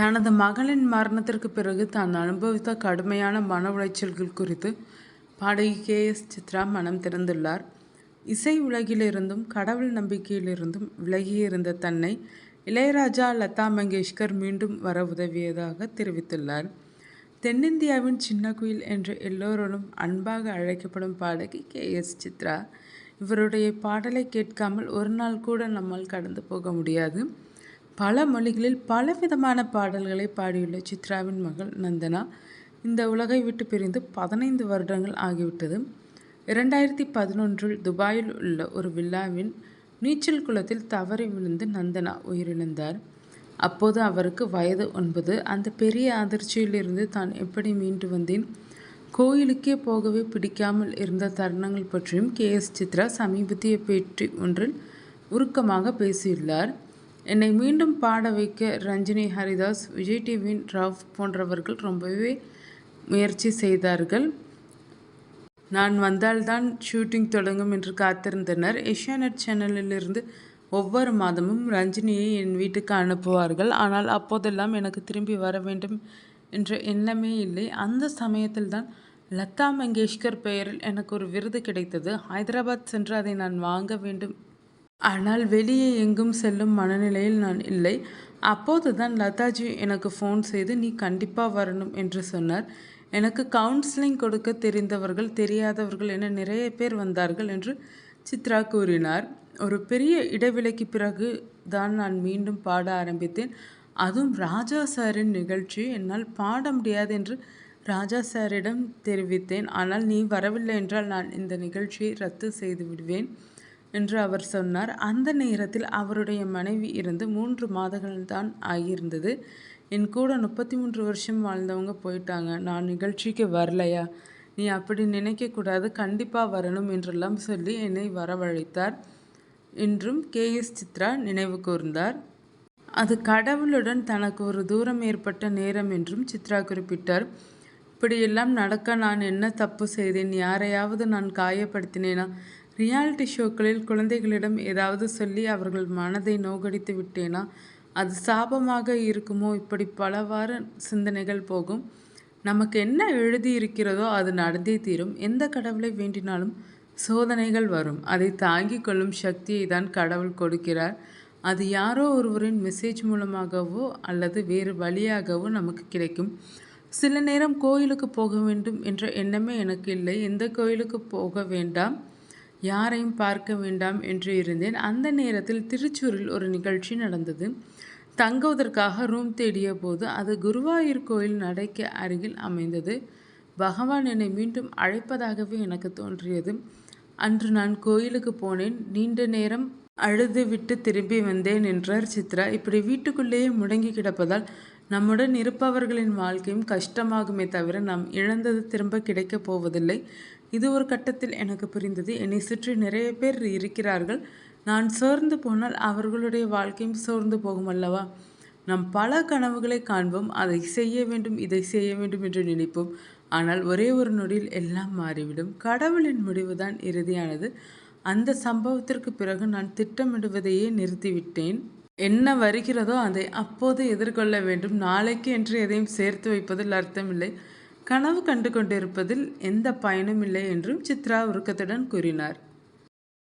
தனது மகளின் மரணத்திற்கு பிறகு தான் அனுபவித்த கடுமையான மன உளைச்சல்கள் குறித்து பாடகி கே.எஸ். சித்ரா மனம் திறந்துள்ளார். இசை உலகிலிருந்தும் கடவுள் நம்பிக்கையிலிருந்தும் விலகியிருந்த தன்னை இளையராஜா, லதா மங்கேஷ்கர் மீண்டும் வர உதவியதாக தெரிவித்துள்ளார். தென்னிந்தியாவின் சின்ன குயில் என்று எல்லோராலும் அன்பாக அழைக்கப்படும் பாடகி கே.எஸ். சித்ரா. இவருடைய பாடலை கேட்காமல் ஒரு நாள் கூட நம்மால் கடந்து போக முடியாது. பல மொழிகளில் பலவிதமான பாடல்களை பாடியுள்ள சித்ராவின் மகள் நந்தனா இந்த உலகை விட்டு பிரிந்து 15 வருடங்கள் ஆகிவிட்டது. 2011 துபாயில் உள்ள ஒரு விழாவின் நீச்சல் குளத்தில் தவறி விழுந்து நந்தனா உயிரிழந்தார். அப்போது அவருக்கு வயது 9. அந்த பெரிய அதிர்ச்சியிலிருந்து தான் எப்படி மீண்டு வந்தேன், கோயிலுக்கே போகவே பிடிக்காமல் இருந்த தருணங்கள் பற்றியும் கே.எஸ். சித்ரா சமீபத்திய பேட்டி ஒன்றில் உருக்கமாக பேசியுள்ளார். என்னை மீண்டும் பாட வைக்க ரஞ்சினி ஹரிதாஸ், விஜய் டிவியின் ரவ் போன்றவர்கள் ரொம்பவே முயற்சி செய்தார்கள். நான் வந்தால்தான் ஷூட்டிங் தொடங்கும் என்று காத்திருந்தனர். ஏஷியாநெட் சேனலிலிருந்து ஒவ்வொரு மாதமும் ரஞ்சினியை என் வீட்டுக்கு அனுப்புவார்கள். ஆனால் அப்போதெல்லாம் எனக்கு திரும்பி வர வேண்டும் என்ற எண்ணமே இல்லை. அந்த சமயத்தில் தான் லதா மங்கேஷ்கர் பெயரில் எனக்கு ஒரு விருது கிடைத்தது. ஹைதராபாத் சென்று அதை நான் வாங்க வேண்டும். ஆனால் வெளியே எங்கும் செல்லும் மனநிலையில் நான் இல்லை. அப்போது தான் லதாஜி எனக்கு ஃபோன் செய்து நீ கண்டிப்பாக வரணும் என்று சொன்னார். எனக்கு கவுன்சிலிங் கொடுக்க தெரிந்தவர்கள், தெரியாதவர்கள் என நிறைய பேர் வந்தார்கள் என்று சித்ரா கூறினார். ஒரு பெரிய இடைவெளிக்கு பிறகு தான் நான் மீண்டும் பாட ஆரம்பித்தேன். அதுவும் ராஜா சாரின் நிகழ்ச்சி. என்னால் பாட முடியாது என்று ராஜா சாரிடம் தெரிவித்தேன். ஆனால் நீ வரவில்லை என்றால் நான் இந்த நிகழ்ச்சியை ரத்து செய்து விடுவேன் என்று அவர் சொன்னார். அந்த நேரத்தில் அவருடைய மனைவி இருந்து 3 மாதங்கள் தான் ஆகியிருந்தது. என் கூட 33 வருஷம் வாழ்ந்தவங்க போயிட்டாங்க. நான் நிகழ்ச்சிக்கு வரலையா, நீ அப்படி நினைக்கக்கூடாது, கண்டிப்பாக வரணும் என்றெல்லாம் சொல்லி என்னை வரவழைத்தார் என்றும் கே.எஸ். சித்ரா நினைவு கூர்ந்தார். அது கடவுளுடன் தனக்கு ஒரு தூரம் ஏற்பட்ட நேரம் என்றும் சித்ரா குறிப்பிட்டார். இப்படியெல்லாம் நடக்க நான் என்ன தப்பு செய்தேன், யாரையாவது நான் காயப்படுத்தினேனா, ரியாலிட்டி ஷோக்களில் குழந்தைகளிடம் ஏதாவது சொல்லி அவர்கள் மனதை நோகடித்து விட்டேனா, அது சாபமாக இருக்குமோ, இப்படி பலவாறு சிந்தனைகள் போகும். நமக்கு என்ன எழுதியிருக்கிறதோ அது நடந்தே தீரும். எந்த கடவுளை வேண்டினாலும் சோதனைகள் வரும். அதை தாங்கிக் கொள்ளும் சக்தியை தான் கடவுள் கொடுக்கிறார். அது யாரோ ஒருவரின் மெசேஜ் மூலமாகவோ அல்லது வேறு வழியாகவோ நமக்கு கிடைக்கும். சில நேரம் கோயிலுக்கு போக வேண்டும் என்ற எண்ணமே எனக்கு இல்லை. எந்த கோயிலுக்கு போக வேண்டாம், யாரையும் பார்க்க வேண்டாம் என்று இருந்தேன். அந்த நேரத்தில் திருச்சூரில் ஒரு நிகழ்ச்சி நடந்தது. தங்குவதற்காக ரூம் தேடிய போது அது குருவாயூர் கோயில் நடைக்கு அருகில் அமைந்தது. பகவான் என்னை மீண்டும் அழைப்பதாகவே எனக்கு தோன்றியது. அன்று நான் கோயிலுக்கு போனேன். நீண்ட நேரம் அழுது விட்டு திரும்பி வந்தேன் என்றார் சித்ரா. இப்படி வீட்டுக்குள்ளேயே முடங்கி கிடப்பதால் நம்முடன் இருப்பவர்களின் வாழ்க்கையும் கஷ்டமாகுமே தவிர நாம் இழந்தது திரும்ப கிடைக்கப் போவதில்லை. இது ஒரு கட்டத்தில் எனக்கு புரிந்தது. என்னை சுற்றி நிறைய பேர் இருக்கிறார்கள். நான் சோர்ந்து போனால் அவர்களுடைய வாழ்க்கையும் சோர்ந்து போகும் அல்லவா. நாம் பல கனவுகளை காண்போம். அதை செய்ய வேண்டும், இதை செய்ய வேண்டும் என்று நினைப்போம். ஆனால் ஒரே ஒரு நொடியில் எல்லாம் மாறிவிடும். கடவுளின் முடிவுதான் இறுதியானது. அந்த சம்பவத்திற்கு பிறகு நான் திட்டமிடுவதையே நிறுத்திவிட்டேன். என்ன வருகிறதோ அதை அப்போது எதிர்கொள்ள வேண்டும். நாளைக்கு என்று எதையும் சேர்த்து வைப்பதில் அர்த்தமில்லை. கனவு கண்டு கொண்டிருப்பதில் எந்த பயனும் இல்லை என்றும் சித்ரா உருக்கத்துடன் கூறினார்.